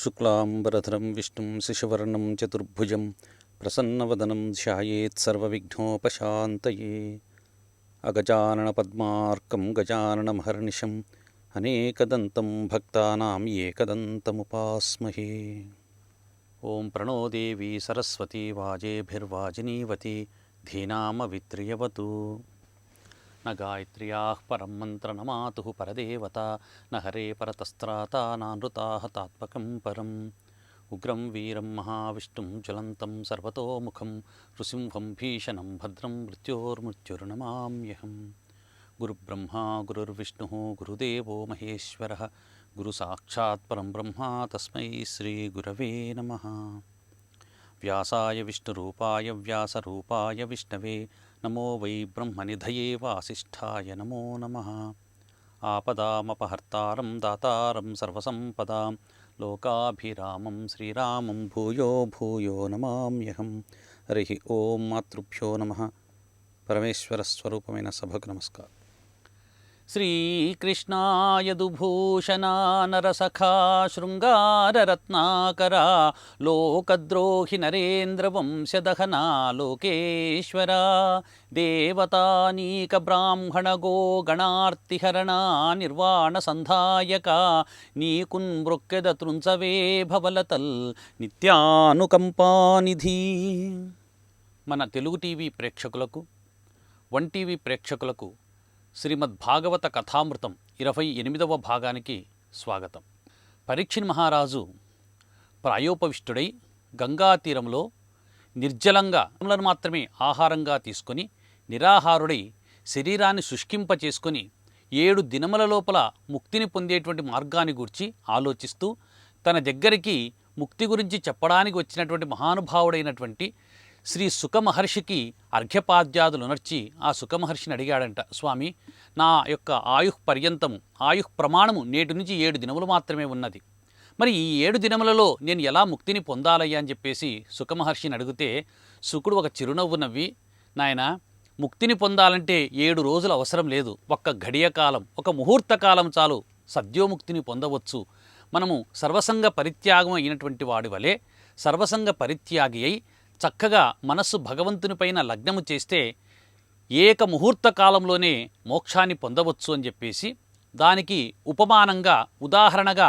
शुक्लांबरधरं विष्णुं शशिवर्णं चतुर्भुजं प्रसन्नवदनं ध्यायेत् सर्वविघ्नोपशान्तये। अगजाननपद्मार्कं गजाननमहर्निशम् अनेकदन्तं भक्तानां एकदन्तमुपास्महे। ॐ प्रणो देवी सरस्वती वाजेभिर्वाजिनीवती धीनामवित्रियवतु। न गायत्र्याः परं मंत्र न मातुः परदेवता न हरे परतस्त्राता नानृताः तात्मकं परम्। उग्रं वीरं महाविष्णुं ज्वलन्तं सर्वतोमुखं नृसिंहं भीषणं भद्रं मृत्योर्मृत्युर्नमाम्यहम्। गुरुब्रह्मा गुरुर्विष्णुः गुरुदेवो महेश्वरः गुरुसाक्षात् परं ब्रह्म तस्मै श्रीगुरवे नमः। व्यासाय विष्णुरूपाय व्यासरूपाय विष्णवे नमो वै ब्रह्मनिधये वासिष्ठाय नमो नमः। आपदामपहर्तारं दातारं सर्वसम्पदां लोकाभिरामं श्रीरामं भूयो भूयो नमाम्यहम्। हरिः ओं। मातृभ्यो नमः। परमेश्वरस्वरूपమైన సభకు నమస్కారం. శ్రీకృష్ణాయదుభూషణా నరసఖా శృంగారరత్నాకరా లోకద్రోహి నరేంద్రవంశదహనా లోకేశ్వరా దేవతానీక బ్రాహ్మణ గో గణార్తిహరణా నిర్వాణ సంధాయక నీకున్ మృక్కెద తృంచవే భవలతల్ నిత్యానుకంపానిధి. మన తెలుగు టీవీ ప్రేక్షకులకు, వన్ టీవీ ప్రేక్షకులకు శ్రీమద్ భాగవత కథామృతం 28వ భాగానికి స్వాగతం. పరీక్షిత్ మహారాజు ప్రాయోపవిష్టుడై గంగా తీరంలో నిర్జలంగా మాత్రమే ఆహారంగా తీసుకొని నిరాహారుడై శరీరాన్ని శుష్కింపచేసుకొని 7 దినముల లోపల ముక్తిని పొందేటువంటి మార్గాన్ని గురించి ఆలోచిస్తూ తన దగ్గరికి ముక్తి గురించి చెప్పడానికి వచ్చినటువంటి మహానుభావుడైనటువంటి శ్రీ సుఖమహర్షికి అర్ఘ్యపాద్యాదులు నర్చి ఆ సుఖమహర్షిని అడిగాడంట, స్వామి, నా యొక్క ఆయుః ప్రమాణము నేటి నుంచి 7 దినములు మాత్రమే ఉన్నది. మరి ఈ 7 దినములలో నేను ఎలా ముక్తిని పొందాలయ్యా అని చెప్పేసి సుఖమహర్షిని అడిగితే శుకుడు ఒక చిరునవ్వు నవ్వి, నాయన, ముక్తిని పొందాలంటే 7 రోజులు అవసరం లేదు, ఒక్క ఘడియ కాలం, ఒక ముహూర్త కాలం చాలు సద్యోముక్తిని పొందవచ్చు. మనము సర్వసంగ పరిత్యాగం అయినటువంటి వాడి వలె సర్వసంగ పరిత్యాగి అయి చక్కగా మనస్సు భగవంతునిపైన లగ్నము చేస్తే ఏక ముహూర్త కాలంలోనే మోక్షాన్ని పొందవచ్చు అని చెప్పేసి దానికి ఉపమానంగా ఉదాహరణగా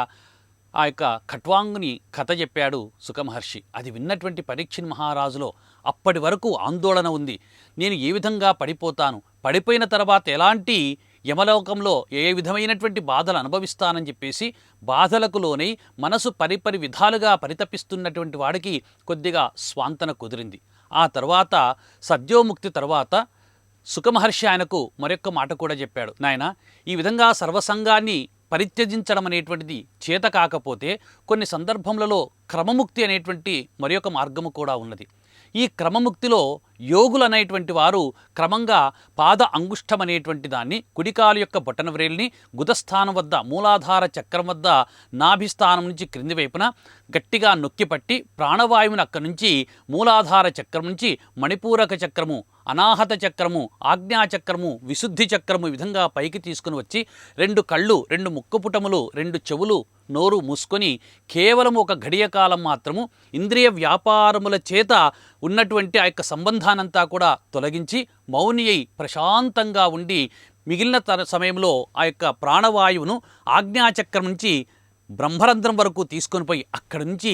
ఆ యొక్క ఖట్వాంగుని కథ చెప్పాడు సుఖమహర్షి. అది విన్నటువంటి పరీక్షిత్ మహారాజులో అప్పటి వరకు ఆందోళన ఉంది. నేను ఏ విధంగా పడిపోతాను, పడిపోయిన తర్వాత ఎలాంటి యమలోకంలో ఏ విధమైనటువంటి బాధలు అనుభవిస్తానని చెప్పేసి బాధలకు లోనై మనసు పరిపరి విధాలుగా పరితపిస్తున్నటువంటి వాడికి కొద్దిగా స్వాంతన కుదిరింది. ఆ తర్వాత సద్యోముక్తి తర్వాత సుఖమహర్షి ఆయనకు మరొక్క మాట కూడా చెప్పాడు, నాయన, ఈ విధంగా సర్వసంగాన్ని పరిత్యజించడం అనేటువంటిది చేత కాకపోతే కొన్ని సందర్భములలో క్రమముక్తి అనేటువంటి మరొక మార్గము కూడా ఉన్నది. ఈ క్రమముక్తిలో యోగులు అనేటువంటి వారు క్రమంగా పాద అంగుష్టం అనేటువంటి దాన్ని కుడికాలు యొక్క బొటన వ్రేలిని గుదస్థానం వద్ద మూలాధార చక్రం వద్ద నాభిస్థానం నుంచి క్రింది వైపున గట్టిగా నొక్కిపట్టి ప్రాణవాయువుని అక్కడి నుంచి మూలాధార చక్రం నుంచి మణిపూరక చక్రము, అనాహత చక్రము, ఆజ్ఞాచక్రము, విశుద్ధి చక్రము ఈ విధంగా పైకి తీసుకుని వచ్చి 2 కళ్ళు, 2 ముక్కుపుటములు, 2 చెవులు, నోరు మూసుకొని కేవలం ఒక ఘడియ కాలం మాత్రము ఇంద్రియ వ్యాపారముల చేత ఉన్నటువంటి ఆ యొక్క సంబంధానంతా కూడా తొలగించి మౌని అయి ప్రశాంతంగా ఉండి మిగిలిన సమయంలో ఆ యొక్క ప్రాణవాయువును ఆజ్ఞాచక్రం నుంచి బ్రహ్మరంధ్రం వరకు తీసుకొని పోయి అక్కడి నుంచి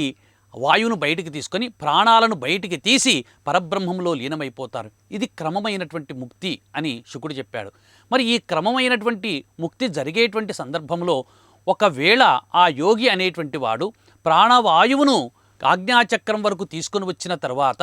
వాయువును బయటికి తీసుకొని ప్రాణాలను బయటికి తీసి పరబ్రహ్మంలో లీనమైపోతారు. ఇది క్రమమైనటువంటి ముక్తి అని శుకుడు చెప్పాడు. మరి ఈ క్రమమైనటువంటి ముక్తి జరిగేటువంటి సందర్భంలో ఒకవేళ ఆ యోగి అనేటువంటి వాడు ప్రాణవాయువును ఆజ్ఞాచక్రం వరకు తీసుకుని వచ్చిన తర్వాత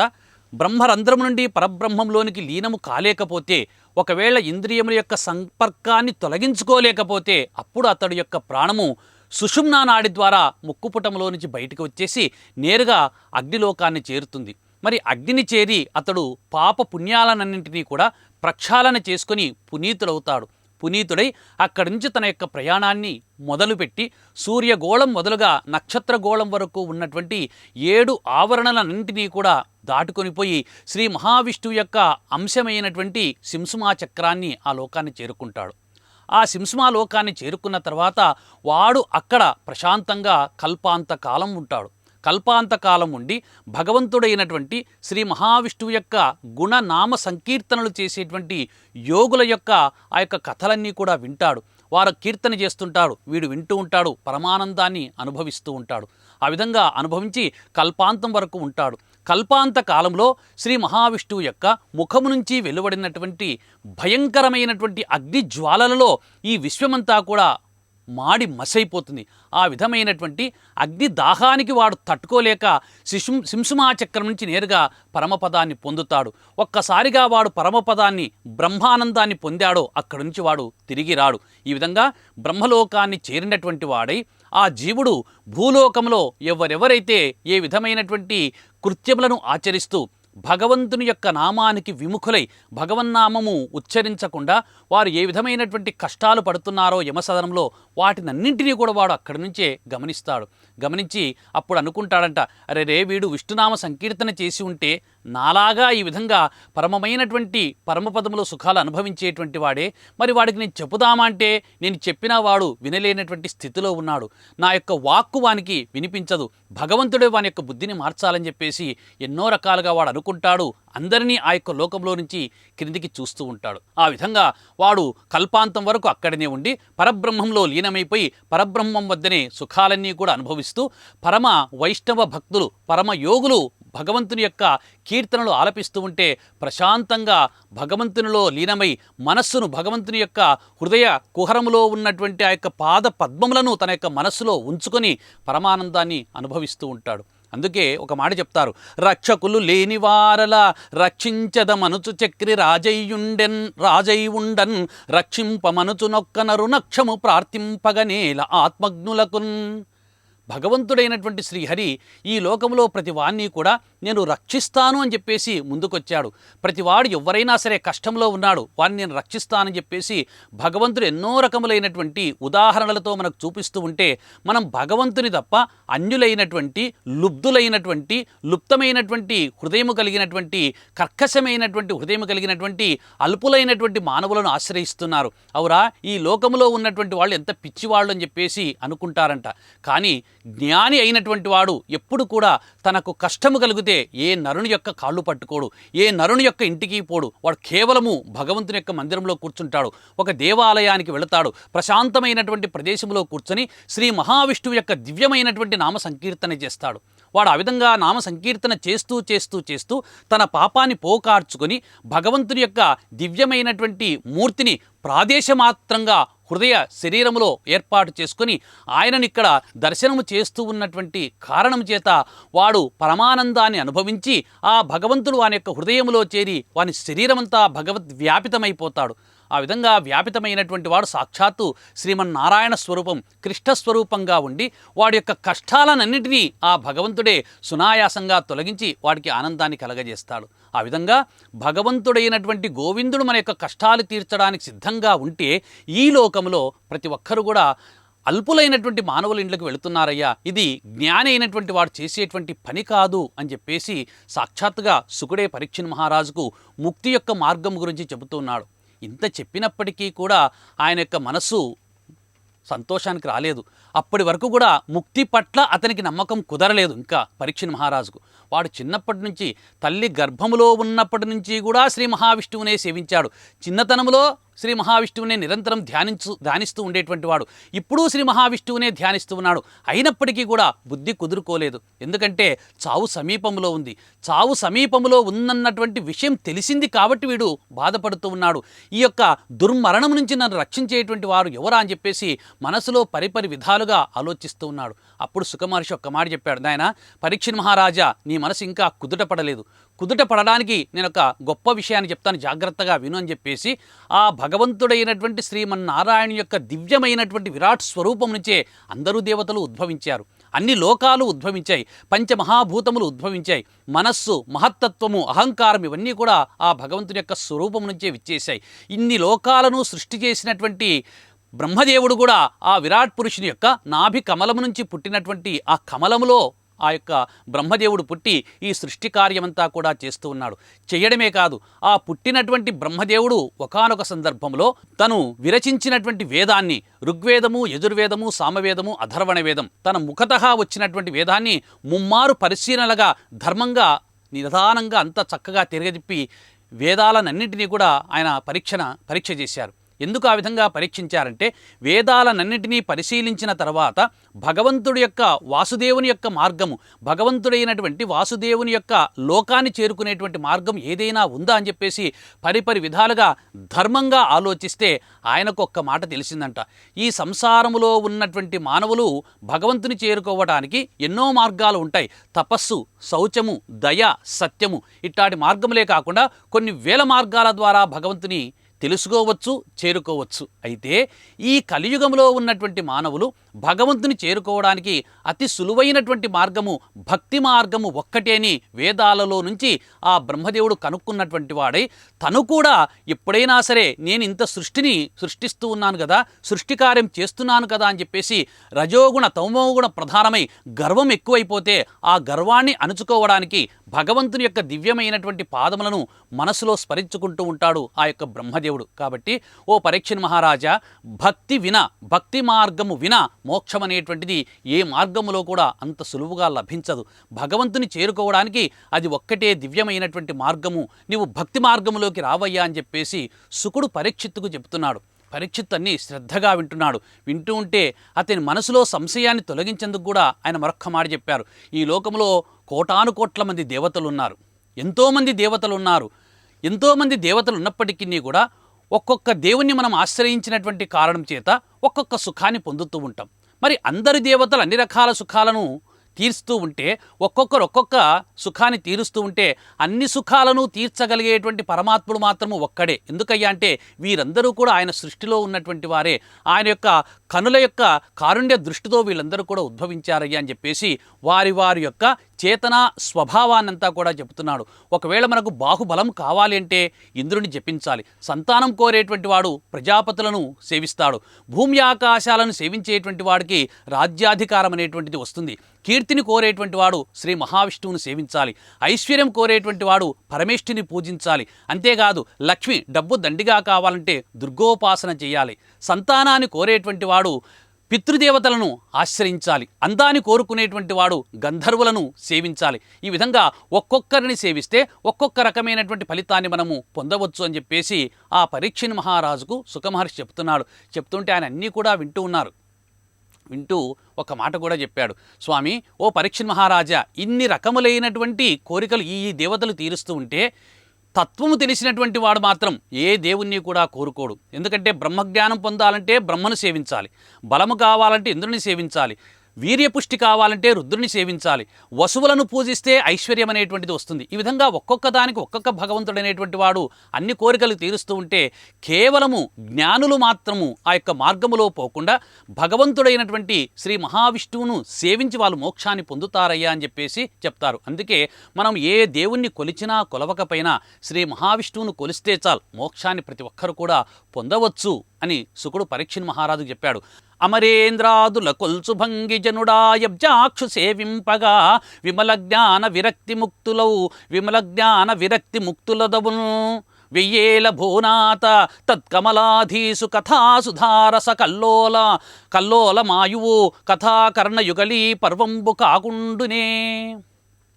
బ్రహ్మరంధ్రం నుండి పరబ్రహ్మంలోనికి లీనము కాలేకపోతే, ఒకవేళ ఇంద్రియముల యొక్క సంపర్కాన్ని తొలగించుకోలేకపోతే అప్పుడు అతడి యొక్క ప్రాణము సుషుమ్నా నాడి ద్వారా ముక్కుపుటంలో నుంచి బయటకు వచ్చేసి నేరుగా అగ్నిలోకాన్ని చేరుతుంది. మరి అగ్నిని చేరి అతడు పాప పుణ్యాలన్నింటినీ కూడా ప్రక్షాళన చేసుకొని పునీతుడవుతాడు. పునీతుడై అక్కడి నుంచి తన యొక్క ప్రయాణాన్ని మొదలుపెట్టి సూర్యగోళం మొదలుగా నక్షత్రగోళం వరకు ఉన్నటువంటి 7 ఆవరణలన్నింటినీ కూడా దాటుకొనిపోయి శ్రీ మహావిష్ణువు యొక్క అంశమైనటువంటి సింసుమా చక్రాన్ని ఆ లోకాన్ని చేరుకుంటాడు. ఆ సింసుమా లోకాన్ని చేరుకున్న తర్వాత వాడు అక్కడ ప్రశాంతంగా కల్పాంతకాలం ఉంటాడు. కల్పాంతకాలం ఉండి భగవంతుడైనటువంటి శ్రీ మహావిష్ణువు యొక్క గుణనామ సంకీర్తనలు చేసేటువంటి యోగుల యొక్క ఆ యొక్క కథలన్నీ కూడా వింటాడు. వారు కీర్తన చేస్తుంటాడు, వీడు వింటూ ఉంటాడు, పరమానందాన్ని అనుభవిస్తూ ఉంటాడు. ఆ విధంగా అనుభవించి కల్పాంతం వరకు ఉంటాడు. కల్పాంత కాలంలో శ్రీ మహావిష్ణువు యొక్క ముఖము నుంచి వెలువడినటువంటి భయంకరమైనటువంటి అగ్ని జ్వాలలలో ఈ విశ్వమంతా కూడా మాడి మసైపోతుంది. ఆ విధమైనటువంటి అగ్ని దాహానికి వాడు తట్టుకోలేక సింసుమా చక్రం నుంచి నేరుగా పరమపదాన్ని పొందుతాడు. ఒక్కసారిగా వాడు పరమపదాన్ని బ్రహ్మానందాన్ని పొందాడో అక్కడి నుంచి వాడు తిరిగి రాడు. ఈ విధంగా బ్రహ్మలోకాన్ని చేరినటువంటి వాడై ఆ జీవుడు భూలోకంలో ఎవరెవరైతే ఏ విధమైనటువంటి కృత్యములను ఆచరిస్తూ భగవంతుని యొక్క నామానికి విముఖులై భగవన్నామము ఉచ్చరించకుండా వారు ఏ విధమైనటువంటి కష్టాలు పడుతున్నారో యమసదనంలో వాటినన్నింటినీ కూడా వాడు అక్కడి నుంచే గమనిస్తాడు. గమనించి అప్పుడు అనుకుంటాడంట, అరే రే వీడు విష్ణునామ సంకీర్తన చేసి ఉంటే నాలాగా ఈ విధంగా పరమమైనటువంటి పరమపదములో సుఖాలు అనుభవించేటువంటి వాడే, మరి వాడికి నేను చెప్పుదామా అంటే నేను చెప్పినా వాడు వినలేనటువంటి స్థితిలో ఉన్నాడు. నా యొక్క వాక్కు వానికి వినిపించదు. భగవంతుడే వాని యొక్క బుద్ధిని మార్చాలని చెప్పేసి ఎన్నో రకాలుగా వాడు అనుకుంటాడు. అందరినీ ఆ యొక్క లోకంలో నుంచి క్రిందికి చూస్తూ ఉంటాడు. ఆ విధంగా వాడు కల్పాంతం వరకు అక్కడనే ఉండి పరబ్రహ్మంలో లీనమైపోయి పరబ్రహ్మం వద్దనే సుఖాలన్నీ కూడా అనుభవిస్తూ పరమ వైష్ణవ భక్తులు పరమ యోగులు భగవంతుని యొక్క కీర్తనలు ఆలపిస్తూ ఉంటే ప్రశాంతంగా భగవంతునిలో లీనమై మనస్సును భగవంతుని యొక్క హృదయ కుహరములో ఉన్నటువంటి ఆ యొక్క పాద పద్మములను తన యొక్క మనస్సులో ఉంచుకొని పరమానందాన్ని అనుభవిస్తూ ఉంటాడు. అందుకే ఒక మాట చెప్తారు, రక్షకులు లేని వారల రక్షించదమనుచు చక్రి రాజై ఉండన్ రక్షింపమనుచు నొక్కనరు నక్షము ప్రార్థింపగనేల ఆత్మజ్ఞులకున్. భగవంతుడైనటువంటి శ్రీహరి ఈ లోకంలో ప్రతివాణ్ణి కూడా నేను రక్షిస్తాను అని చెప్పేసి ముందుకొచ్చాడు. ప్రతివాడు ఎవరైనా సరే కష్టంలో ఉన్నాడు, వాడిని నేను రక్షిస్తానని చెప్పేసి భగవంతుడు ఎన్నో రకములైనటువంటి ఉదాహరణలతో మనకు చూపిస్తూ ఉంటే మనం భగవంతుని తప్ప అన్యులైనటువంటి లుబ్ధులైనటువంటి లుప్తమైనటువంటి హృదయము కలిగినటువంటి కర్కశమైనటువంటి హృదయము కలిగినటువంటి అల్పులైనటువంటి మానవులను ఆశ్రయిస్తున్నారు. అవురా ఈ లోకములో ఉన్నటువంటి వాళ్ళు ఎంత పిచ్చివాళ్ళు అని చెప్పేసి అనుకుంటారంట. కానీ జ్ఞాని అయినటువంటి వాడు ఎప్పుడు కూడా తనకు కష్టము కలిగితే ఏ నరుని యొక్క కాళ్ళు పట్టుకోడు, ఏ నరుని యొక్క ఇంటికి పోడు. వాడు కేవలము భగవంతుని యొక్క మందిరంలో కూర్చుంటాడు, ఒక దేవాలయానికి వెళతాడు, ప్రశాంతమైనటువంటి ప్రదేశంలో కూర్చొని శ్రీ మహావిష్ణువు యొక్క దివ్యమైనటువంటి నామ సంకీర్తన చేస్తాడు. వాడు ఆ విధంగా నామ సంకీర్తన చేస్తూ చేస్తూ చేస్తూ తన పాపాన్ని పోకార్చుకొని భగవంతుని యొక్క దివ్యమైనటువంటి మూర్తిని ప్రాదేశమాత్రంగా హృదయ శరీరములో ఏర్పాటు చేసుకొని ఆయనని ఇక్కడ దర్శనము చేస్తూ ఉన్నటువంటి కారణం చేత వాడు పరమానందాన్ని అనుభవించి ఆ భగవంతుడు వాని యొక్క హృదయములో చేరి వాని శరీరమంతా భగవద్వ్యాపితమైపోతాడు. ఆ విధంగా వ్యాపితమైనటువంటి వాడు సాక్షాత్తు శ్రీమన్నారాయణ స్వరూపం కృష్ణస్వరూపంగా ఉండి వాడి యొక్క కష్టాలన్నింటినీ ఆ భగవంతుడే సునాయాసంగా తొలగించి వాడికి ఆనందాన్ని కలగజేస్తాడు. ఆ విధంగా భగవంతుడైనటువంటి గోవిందుడు మన యొక్క కష్టాలు తీర్చడానికి సిద్ధంగా ఉంటే ఈ లోకంలో ప్రతి ఒక్కరు కూడా అల్పులైనటువంటి మానవుల ఇంట్లోకి వెళుతున్నారయ్యా, ఇది జ్ఞాని అయినటువంటి వాడు చేసేటువంటి పని కాదు అని చెప్పేసి సాక్షాత్తుగా సుకుడే పరీక్షణ్ మహారాజుకు ముక్తి యొక్క మార్గం గురించి చెబుతున్నాడు. ఇంత చెప్పినప్పటికీ కూడా ఆయన యొక్క మనస్సు సంతోషానికి రాలేదు. అప్పటి వరకు కూడా ముక్తి పట్ల అతనికి నమ్మకం కుదరలేదు. ఇంకా పరీక్షణ్ మహారాజుకు వాడు చిన్నప్పటి నుంచి తల్లి గర్భములో ఉన్నప్పటి నుంచి కూడా శ్రీ మహావిష్ణువునే సేవించాడు. చిన్నతనంలో శ్రీ మహావిష్ణువునే నిరంతరం ధ్యానిస్తూ ఉండేటువంటి వాడు ఇప్పుడు శ్రీ మహావిష్ణువునే ధ్యానిస్తూ ఉన్నాడు. అయినప్పటికీ కూడా బుద్ధి కుదురుకోలేదు. ఎందుకంటే చావు సమీపంలో ఉంది. చావు సమీపంలో ఉందన్నటువంటి విషయం తెలిసింది కాబట్టి వీడు బాధపడుతూ ఉన్నాడు. ఈ యొక్క దుర్మరణం నుంచి నన్ను రక్షించేటువంటి వారు ఎవరా అని చెప్పేసి మనసులో పరిపరి విధాలుగా ఆలోచిస్తూ ఉన్నాడు. అప్పుడు సుఖమహర్షి ఒక్క మాట చెప్పాడు, నాయనా పరీక్షణ్ మహారాజా నీ మనసు ఇంకా కుదుట పడలేదు. కుదుట పడడానికి నేను ఒక గొప్ప విషయాన్ని చెప్తాను, జాగ్రత్తగా విను అని చెప్పేసి ఆ భగవంతుడైనటువంటి శ్రీమన్నారాయణ యొక్క దివ్యమైనటువంటి విరాట్ స్వరూపం నుంచే అందరూ దేవతలు ఉద్భవించారు, అన్ని లోకాలు ఉద్భవించాయి, పంచమహాభూతములు ఉద్భవించాయి. మనస్సు మహత్తత్వము అహంకారం ఇవన్నీ కూడా ఆ భగవంతుని యొక్క స్వరూపం నుంచే విచ్చేశాయి. ఇన్ని లోకాలను సృష్టి చేసినటువంటి బ్రహ్మదేవుడు కూడా ఆ విరాట్ పురుషుని యొక్క నాభి కమలము నుంచి పుట్టినటువంటి ఆ కమలములో ఆ యొక్క బ్రహ్మదేవుడు పుట్టి ఈ సృష్టి కార్యమంతా కూడా చేస్తూ ఉన్నాడు. చేయడమే కాదు, ఆ పుట్టినటువంటి బ్రహ్మదేవుడు ఒకానొక సందర్భంలో తను విరచించినటువంటి వేదాన్ని, ఋగ్వేదము, యజుర్వేదము, సామవేదము, అథర్వణ వేదం, తన ముఖతః వచ్చినటువంటి వేదాన్ని ముమ్మారు పరిశీలనగా ధర్మంగా నిదానంగా అంత చక్కగా తిరగదిప్పి వేదాలనన్నింటినీ కూడా ఆయన పరీక్ష చేశారు. ఎందుకు ఆ విధంగా పరీక్షించారంటే, వేదాలనన్నింటినీ పరిశీలించిన తర్వాత భగవంతుడి యొక్క వాసుదేవుని యొక్క మార్గము, భగవంతుడైనటువంటి వాసుదేవుని యొక్క లోకాన్ని చేరుకునేటువంటి మార్గం ఏదైనా ఉందా అని చెప్పేసి పరిపరి విధాలుగా ధర్మంగా ఆలోచిస్తే ఆయనకు ఒక్క మాట తెలిసిందంట. ఈ సంసారములో ఉన్నటువంటి మానవులు భగవంతుని చేరుకోవడానికి ఎన్నో మార్గాలు ఉంటాయి. తపస్సు, శౌచము, దయ, సత్యము ఇట్లాంటి మార్గములే కాకుండా కొన్ని వేల మార్గాల ద్వారా భగవంతుని తెలుసుకోవచ్చు, చేరుకోవచ్చు. అయితే ఈ కలియుగంలో ఉన్నటువంటి మానవులు భగవంతుని చేరుకోవడానికి అతి సులువైనటువంటి మార్గము భక్తి మార్గము ఒక్కటే అని వేదాలలో నుంచి ఆ బ్రహ్మదేవుడు కనుక్కున్నటువంటి వాడై తను కూడా ఎప్పుడైనా సరే నేను ఇంత సృష్టిని సృష్టిస్తూ ఉన్నాను కదా, సృష్టి కార్యం చేస్తున్నాను కదా అని చెప్పేసి రజోగుణ తమోగుణ ప్రధానమై గర్వం ఎక్కువైపోతే ఆ గర్వాన్ని అణుచుకోవడానికి భగవంతుని యొక్క దివ్యమైనటువంటి పాదములను మనసులో స్మరించుకుంటూ ఉంటాడు ఆ యొక్క బ్రహ్మదేవుడు. కాబట్టి ఓ పరీక్షణ్ మహారాజా, భక్తి మార్గము వినా మోక్షం అనేటువంటిది ఏ మార్గములో కూడా అంత సులువుగా లభించదు. భగవంతుని చేరుకోవడానికి అది ఒక్కటే దివ్యమైనటువంటి మార్గము, నీవు భక్తి మార్గములోకి రావయ్యా అని చెప్పేసి శుకుడు పరీక్షిత్తుకు చెబుతున్నాడు. పరీక్షిత్ అన్ని శ్రద్ధగా వింటున్నాడు. వింటూ ఉంటే అతని మనసులో సంశయాన్ని తొలగించేందుకు కూడా ఆయన మరొక్క మాట చెప్పారు. ఈ లోకంలో కోటాను కోట్ల మంది దేవతలు ఉన్నారు, ఎంతోమంది దేవతలు ఉన్నారు. ఎంతోమంది దేవతలు ఉన్నప్పటికీ కూడా ఒక్కొక్క దేవుణ్ణి మనం ఆశ్రయించినటువంటి కారణం చేత ఒక్కొక్క సుఖాన్ని పొందుతూ ఉంటాం. మరి అందరి దేవతలు అన్ని రకాల సుఖాలను తీరుస్తూ ఉంటే, ఒక్కొక్కరు ఒక్కొక్క సుఖాన్ని తీరుస్తూ ఉంటే, అన్ని సుఖాలను తీర్చగలిగేటువంటి పరమాత్ముడు మాత్రము ఒక్కడే. ఎందుకయ్యా అంటే వీరందరూ కూడా ఆయన సృష్టిలో ఉన్నటువంటి వారే. ఆయన యొక్క కనుల యొక్క కారుణ్య దృష్టితో వీళ్ళందరూ కూడా ఉద్భవించారయ్యా అని చెప్పేసి వారి యొక్క చేతన స్వభావాన్నంతా కూడా చెబుతున్నాడు. ఒకవేళ మనకు బాహుబలం కావాలి అంటే ఇంద్రుని జపించాలి. సంతానం కోరేటువంటి వాడు ప్రజాపతులను సేవిస్తాడు. భూమి ఆకాశాలను సేవించేటువంటి వాడికి రాజ్యాధికారం అనేటువంటిది వస్తుంది. కీర్తిని కోరేటువంటి వాడు శ్రీ మహావిష్ణువును సేవించాలి. ఐశ్వర్యం కోరేటువంటి వాడు పరమేష్ఠిని పూజించాలి. అంతేకాదు లక్ష్మి, డబ్బు దండిగా కావాలంటే దుర్గోపాసన చేయాలి. సంతానాన్ని కోరేటువంటి వాడు పితృదేవతలను ఆశ్రయించాలి. అందాన్ని కోరుకునేటువంటి వాడు గంధర్వులను సేవించాలి. ఈ విధంగా ఒక్కొక్కరిని సేవిస్తే ఒక్కొక్క రకమైనటువంటి ఫలితాన్ని మనము పొందవచ్చు అని చెప్పేసి ఆ పరీక్షణ్ మహారాజుకు సుఖమహర్షి చెప్తున్నాడు. చెప్తుంటే ఆయన అన్నీ కూడా వింటూ ఉన్నారు. వింటూ ఒక మాట కూడా చెప్పాడు. స్వామి, ఓ పరీక్షణ్ మహారాజా, ఇన్ని రకములైనటువంటి కోరికలు ఈ దేవతలు తీరుస్తూ ఉంటే తత్వము తెలిసినటువంటి వాడు మాత్రం ఏ దేవుణ్ణి కూడా కోరుకోడు. ఎందుకంటే బ్రహ్మజ్ఞానం పొందాలంటే బ్రహ్మను సేవించాలి, బలము కావాలంటే ఇంద్రుని సేవించాలి, వీర్యపుష్టి కావాలంటే రుద్రుని సేవించాలి, వసువులను పూజిస్తే ఐశ్వర్యం అనేటువంటిది వస్తుంది. ఈ విధంగా ఒక్కొక్క దానికి ఒక్కొక్క భగవంతుడు అనేటువంటి వాడు అన్ని కోరికలు తీరుస్తూ ఉంటే కేవలము జ్ఞానులు మాత్రము ఆ యొక్క మార్గములో పోకుండా భగవంతుడైనటువంటి శ్రీ మహావిష్ణువును సేవించి వాళ్ళు మోక్షాన్ని పొందుతారయ్యా అని చెప్పేసి చెప్తారు. అందుకే మనం ఏ దేవుణ్ణి కొలిచినా కొలవకపోయినా శ్రీ మహావిష్ణువును కొలిస్తే చాలు, మోక్షాన్ని ప్రతి ఒక్కరు కూడా పొందవచ్చు అని శుకుడు పరీక్షణ్ మహారాజుకు చెప్పాడు. అమరేంద్రాదుల కొల్సు భంగి జనుడాయబ్జాక్షు సేవింపగా విమల జ్ఞాన విరక్తి ముక్తులదవును వెయ్యేల భూనాథ తత్కమలాధీసు కథాసుధారస కల్లోల మాయువు కథాకర్ణయుగళీ పర్వంబు కాకుండునే.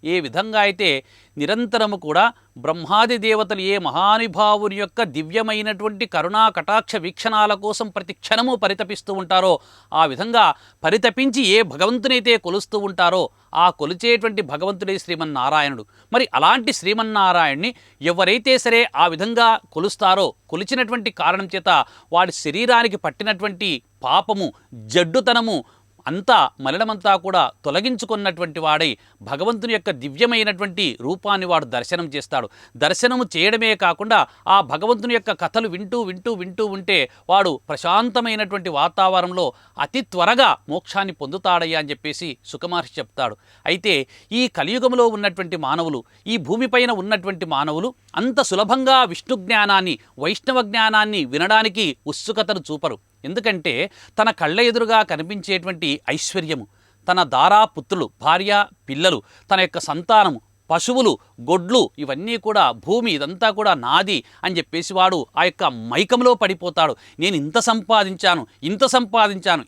ఏ విధంగా అయితే నిరంతరము కూడా బ్రహ్మాది దేవతలు ఏ మహానుభావుని యొక్క దివ్యమైనటువంటి కరుణా కటాక్ష వీక్షణాల కోసం ప్రతి క్షణము పరితపిస్తూ ఉంటారో, ఆ విధంగా పరితపించి ఏ భగవంతునైతే కొలుస్తూ ఉంటారో ఆ కొలిచేటువంటి భగవంతుడే శ్రీమన్నారాయణుడు. మరి అలాంటి శ్రీమన్నారాయణ్ణి ఎవరైతే సరే ఆ విధంగా కొలుస్తారో, కొలిచినటువంటి కారణం చేత వాడి శరీరానికి పట్టినటువంటి పాపము, జడ్డుతనము అంతా మలినమంతా కూడా తొలగించుకున్నటువంటి వాడై భగవంతుని యొక్క దివ్యమైనటువంటి రూపాన్ని వాడు దర్శనం చేస్తాడు. దర్శనము చేయడమే కాకుండా ఆ భగవంతుని యొక్క కథలు వింటూ ఉంటే వాడు ప్రశాంతమైనటువంటి వాతావరణంలో అతి త్వరగా మోక్షాన్ని పొందుతాడయ్యా అని చెప్పేసి సుఖమహర్షి చెప్తాడు. అయితే ఈ కలియుగంలో ఉన్నటువంటి మానవులు, ఈ భూమిపైన ఉన్నటువంటి మానవులు అంత సులభంగా విష్ణు జ్ఞానాన్ని, వైష్ణవ జ్ఞానాన్ని వినడానికి ఉత్సుకతను చూపరు. ఎందుకంటే తన కళ్ళ ఎదురుగా కనిపించేటువంటి ఐశ్వర్యము, తన దారాపుత్రులు, భార్య, పిల్లలు, తన యొక్క సంతానము, పశువులు, గొడ్లు ఇవన్నీ కూడా, భూమి ఇదంతా కూడా నాది అని చెప్పేసి వాడు ఆ యొక్క మైకంలో పడిపోతాడు. నేను ఇంత సంపాదించాను,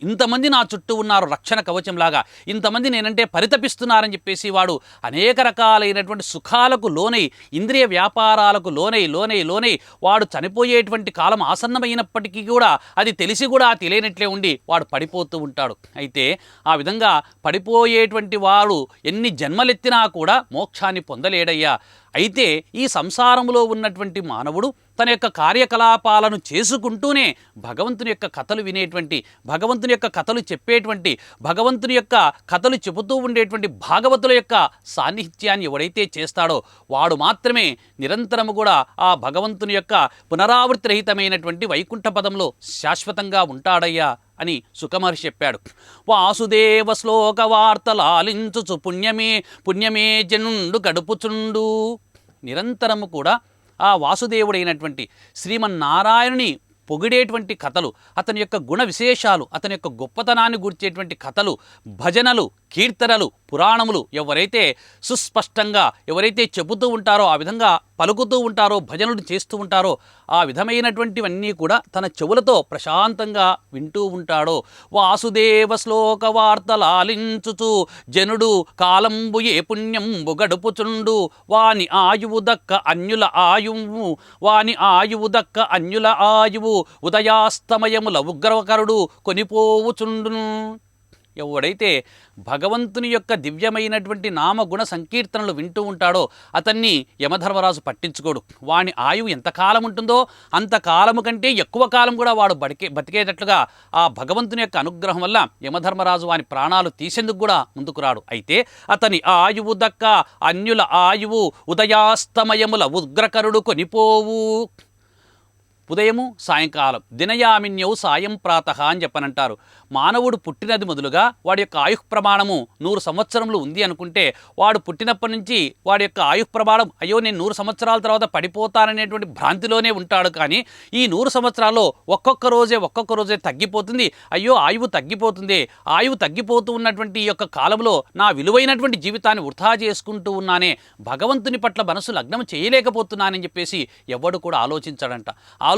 ఇంతమంది నా చుట్టూ ఉన్నారు రక్షణ కవచంలాగా, ఇంతమంది నేనంటే పరితపిస్తున్నారని చెప్పేసి వాడు అనేక రకాలైనటువంటి సుఖాలకు లోనై, ఇంద్రియ వ్యాపారాలకు లోనై వాడు చనిపోయేటువంటి కాలం ఆసన్నమైనప్పటికీ కూడా అది తెలిసి కూడా తెలియనట్లే ఉండి వాడు పడిపోతూ ఉంటాడు. అయితే ఆ విధంగా పడిపోయేటువంటి వాడు ఎన్ని జన్మలెత్తినా కూడా మోక్షాన్ని పొందలేడయ్యా. అయితే ఈ సంసారంలో ఉన్నటువంటి మానవుడు తన యొక్క కార్యకలాపాలను చేసుకుంటూనే భగవంతుని యొక్క కథలు వినేటువంటి, భగవంతుని యొక్క కథలు చెప్పేటువంటి, భగవంతుని యొక్క కథలు చెబుతూ ఉండేటువంటి భాగవతుల యొక్క సాన్నిహిత్యాన్ని ఎవడైతే చేస్తాడో వాడు మాత్రమే నిరంతరము కూడా ఆ భగవంతుని యొక్క పునరావృతి రహితమైనటువంటి వైకుంఠ పదంలో శాశ్వతంగా ఉంటాడయ్యా అని సుఖమహర్షి చెప్పాడు. వాసుదేవ శ్లోక వార్తలాలించుచు పుణ్యమే జనుండు గడుపుచుండు. నిరంతరము కూడా ఆ వాసుదేవుడైనటువంటి శ్రీమన్నారాయణుని పొగిడేటువంటి కథలు, అతని యొక్క గుణ విశేషాలు, అతని యొక్క గొప్పతనాన్ని గుర్చేటువంటి కథలు, భజనలు, కీర్తనలు, పురాణములు ఎవరైతే సుస్పష్టంగా ఎవరైతే చెబుతూ ఉంటారో, ఆ విధంగా పలుకుతూ ఉంటారో, భజనలు చేస్తూ ఉంటారో, ఆ విధమైనటువంటివన్నీ కూడా తన చెవులతో ప్రశాంతంగా వింటూ ఉంటాడో. వాసుదేవ శ్లోక వార్తలాలించుచు జనుడు కాలంబు ఏ పుణ్యంబు గడుపుచుండు. వాని ఆయువు దక్క అన్యుల ఆయువు ఉదయాస్తమయముల ఉగ్రవకరుడు కొనిపోవుచుండును. ఎవడైతే భగవంతుని యొక్క దివ్యమైనటువంటి నామగుణ సంకీర్తనలు వింటూ ఉంటాడో అతన్ని యమధర్మరాజు పట్టించుకోడు. వాని ఆయువు ఎంతకాలం ఉంటుందో అంతకాలము కంటే ఎక్కువ కాలం కూడా వాడు బతికేటట్లుగా ఆ భగవంతుని యొక్క అనుగ్రహం వల్ల యమధర్మరాజు వాని ప్రాణాలు తీసేందుకు కూడా ముందుకు రాడు. అయితే అతని ఆయువు దక్క అన్యుల ఆయువు ఉదయాస్తమయముల ఉగ్రకరుడు కొనిపోవు. ఉదయము సాయంకాలం, దినయామిన్యవు సాయం ప్రాతః అని చెప్పనంటారు. మానవుడు పుట్టినది మొదలుగా వాడి యొక్క ఆయుః ప్రమాణము 100 సంవత్సరములు ఉంది అనుకుంటే, వాడు పుట్టినప్పటి నుంచి వాడి యొక్క ఆయుః ప్రమాణం అయ్యో నేను 100 సంవత్సరాల తర్వాత పడిపోతాననేటువంటి భ్రాంతిలోనే ఉంటాడు. కానీ ఈ 100 సంవత్సరాల్లో ఒక్కొక్క రోజే తగ్గిపోతుంది. అయ్యో ఆయువు తగ్గిపోతుంది, ఆయువు తగ్గిపోతూ ఉన్నటువంటి ఈ యొక్క కాలంలో నా విలువైనటువంటి జీవితాన్ని వృధా చేసుకుంటూ ఉన్నానే, భగవంతుని పట్ల మనసు లగ్నం చేయలేకపోతున్నానని చెప్పేసి ఎవడు కూడా ఆలోచించాడంట.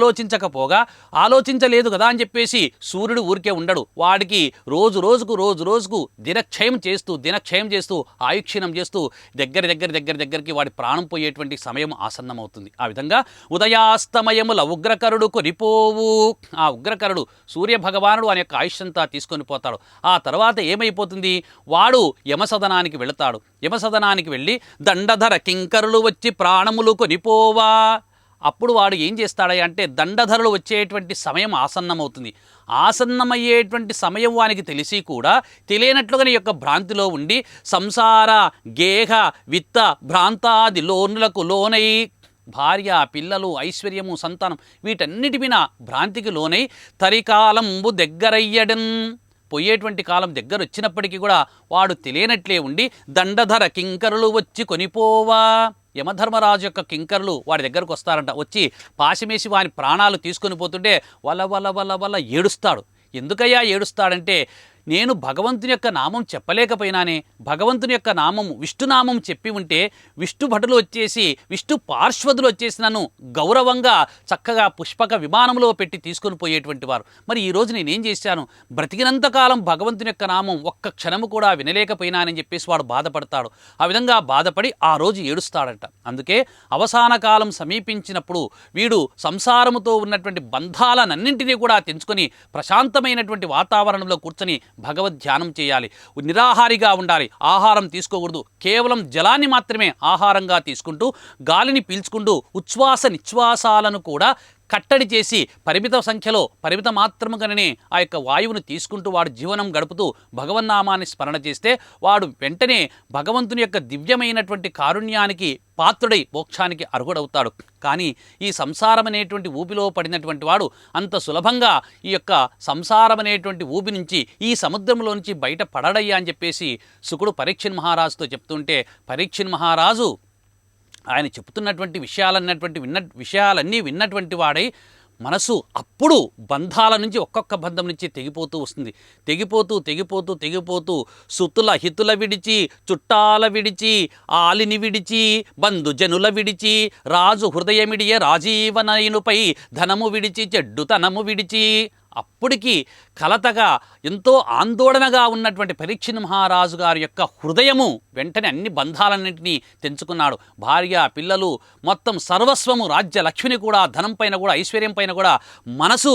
ఆలోచించలేదు కదా అని చెప్పేసి సూర్యుడు ఊరికే ఉండడు. వాడికి రోజు రోజుకు దినక్షయం చేస్తూ ఆయుక్షీణం చేస్తూ దగ్గరికి వాడి ప్రాణం పోయేటువంటి సమయం ఆసన్నమవుతుంది. ఆ విధంగా ఉదయాస్తమయముల ఉగ్రకరుడు కొనిపోవు. ఆ ఉగ్రకరుడు సూర్య భగవానుడు అనే యొక్క ఆయుష్యంతా తీసుకొని పోతాడు. ఆ తర్వాత ఏమైపోతుంది, వాడు యమసదనానికి వెళతాడు. యమసదనానికి వెళ్ళి దండధర కింకరులు వచ్చి ప్రాణములు కొనిపోవా. అప్పుడు వాడు ఏం చేస్తాడయ్యా అంటే దండధరలు వచ్చేటువంటి సమయం ఆసన్నమవుతుంది. ఆసన్నమయ్యేటువంటి సమయం వానికి తెలిసి కూడా తెలియనట్లుగానే యొక్క భ్రాంతిలో ఉండి సంసార గేహ విత్త భ్రాంతాది లోనులకు లోనై భార్య, పిల్లలు, ఐశ్వర్యము, సంతానం వీటన్నిటి మీద భ్రాంతికి లోనై తరికాలంబు దగ్గరయ్యడన్. పోయేటువంటి కాలం దగ్గర వచ్చినప్పటికీ కూడా వాడు తెలియనట్లే ఉండి దండధర కింకరులు వచ్చి కొనిపోవా. యమధర్మరాజు యొక్క కింకరులు వాడి దగ్గరకు వస్తారంట. వచ్చి పాశమేసి వాని ప్రాణాలు తీసుకొని పోతుంటే వల్ల ఏడుస్తాడు. ఎందుకయ్యా ఏడుస్తాడంటే, నేను భగవంతుని యొక్క నామం చెప్పలేకపోయినానే, భగవంతుని యొక్క నామము విష్ణునామం చెప్పి ఉంటే విష్ణు భటులు వచ్చేసి విష్ణు పార్శ్వదులు వచ్చేసి నన్ను గౌరవంగా చక్కగా పుష్పక విమానంలో పెట్టి తీసుకొని పోయేటువంటి వారు. మరి ఈరోజు నేనేం చేశాను, బ్రతికినంతకాలం భగవంతుని యొక్క నామం ఒక్క క్షణము కూడా వినలేకపోయినానని చెప్పేసి వాడు బాధపడతాడు. ఆ విధంగా బాధపడి ఆ రోజు ఏడుస్తాడంట. అందుకే అవసాన కాలం సమీపించినప్పుడు వీడు సంసారముతో ఉన్నటువంటి బంధాలనన్నింటినీ కూడా తెంచుకొని ప్రశాంతమైనటువంటి వాతావరణంలో కూర్చొని భగవద్ ధ్యానం చేయాలి. నిరాహారిగా ఉండాలి, ఆహారం తీసుకోకూడదు. కేవలం జలాన్ని మాత్రమే ఆహారంగా తీసుకుంటూ గాలిని పీల్చుకుంటూ ఉచ్ఛ్వాస నిశ్వాసాలను కూడా కట్టడి చేసి పరిమిత సంఖ్యలో పరిమిత మాత్రముగానే ఆ యొక్క వాయువును తీసుకుంటూ వాడు జీవనం గడుపుతూ భగవన్నామాన్ని స్మరణ చేస్తే వాడు వెంటనే భగవంతుని యొక్క దివ్యమైనటువంటి కారుణ్యానికి పాత్రుడై మోక్షానికి అర్హుడవుతాడు. కానీ ఈ సంసారం అనేటువంటి ఊబిలో పడినటువంటి వాడు అంత సులభంగా ఈ యొక్క సంసారం అనేటువంటి ఊబి నుంచి, ఈ సముద్రంలో నుంచి బయట పడడయ్యా అని చెప్పేసి శుకుడు పరీక్షిన్ మహారాజుతో చెప్తుంటే, పరీక్షిన్ మహారాజు ఆయన చెప్తున్నటువంటి విషయాలన్నీ విన్నటువంటి వాడై మనసు అప్పుడు బంధాల నుంచి ఒక్కొక్క బంధం నుంచి తెగిపోతూ వస్తుంది. తెగిపోతూ సుతుల హితుల విడిచి, చుట్టాల విడిచి, ఆలిని విడిచి, బంధుజనుల విడిచి, రాజు హృదయమిడియ రాజీవనయునుపై ధనము విడిచి, చెడ్డుతనము విడిచి. అప్పటికి కలతగా ఎంతో ఆందోళనగా ఉన్నటువంటి పరీక్షిత్ మహారాజు గారి యొక్క హృదయము వెంటనే అన్ని బంధాలన్నింటినీ తెంచుకున్నాడు. భార్య, పిల్లలు, మొత్తం సర్వస్వము, రాజ్య లక్ష్మిని కూడా, ధనం పైన కూడా, ఐశ్వర్యం పైన కూడా మనసు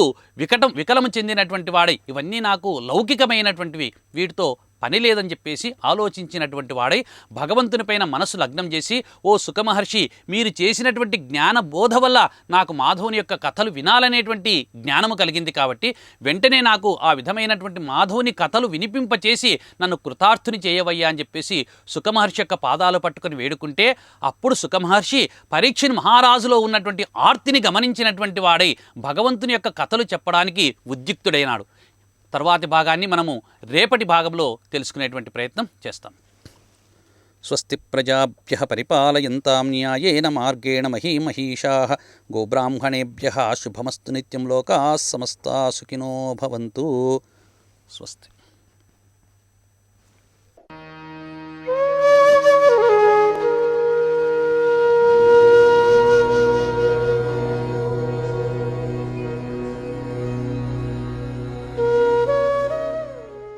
వికలము చెందినటువంటి వాడై, ఇవన్నీ నాకు లౌకికమైనటువంటివి, వీటితో పని లేదని చెప్పేసి ఆలోచించినటువంటి వాడై భగవంతుని పైన మనసు లగ్నం చేసి, ఓ సుఖమహర్షి, మీరు చేసినటువంటి జ్ఞాన బోధ వల్ల నాకు మాధవుని యొక్క కథలు వినాలనేటువంటి జ్ఞానము కలిగింది కాబట్టి వెంటనే నాకు ఆ విధమైనటువంటి మాధవుని కథలు వినిపింపచేసి నన్ను కృతార్థుని చేయవయ్యా అని చెప్పేసి సుఖమహర్షి యొక్క పాదాలు పట్టుకొని వేడుకుంటే, అప్పుడు సుఖమహర్షి పరీక్షిత్ మహారాజులో ఉన్నటువంటి ఆర్తిని గమనించినటువంటి వాడై భగవంతుని యొక్క కథలు చెప్పడానికి ఉద్యుక్తుడైనాడు. తర్వాతి భాగాన్ని మనము రేపటి భాగంలో తెలుసుకునేటువంటి ప్రయత్నం చేస్తాం. స్వస్తి ప్రజాభ్యః పరిపాలయంతాం న్యాయేన మార్గేణ మహీమహీషాః గోబ్రాహ్మణేభ్యః శుభమస్తు నిత్యం లోకాః సమస్తాః సుఖినో భవంతు. స్వస్తి.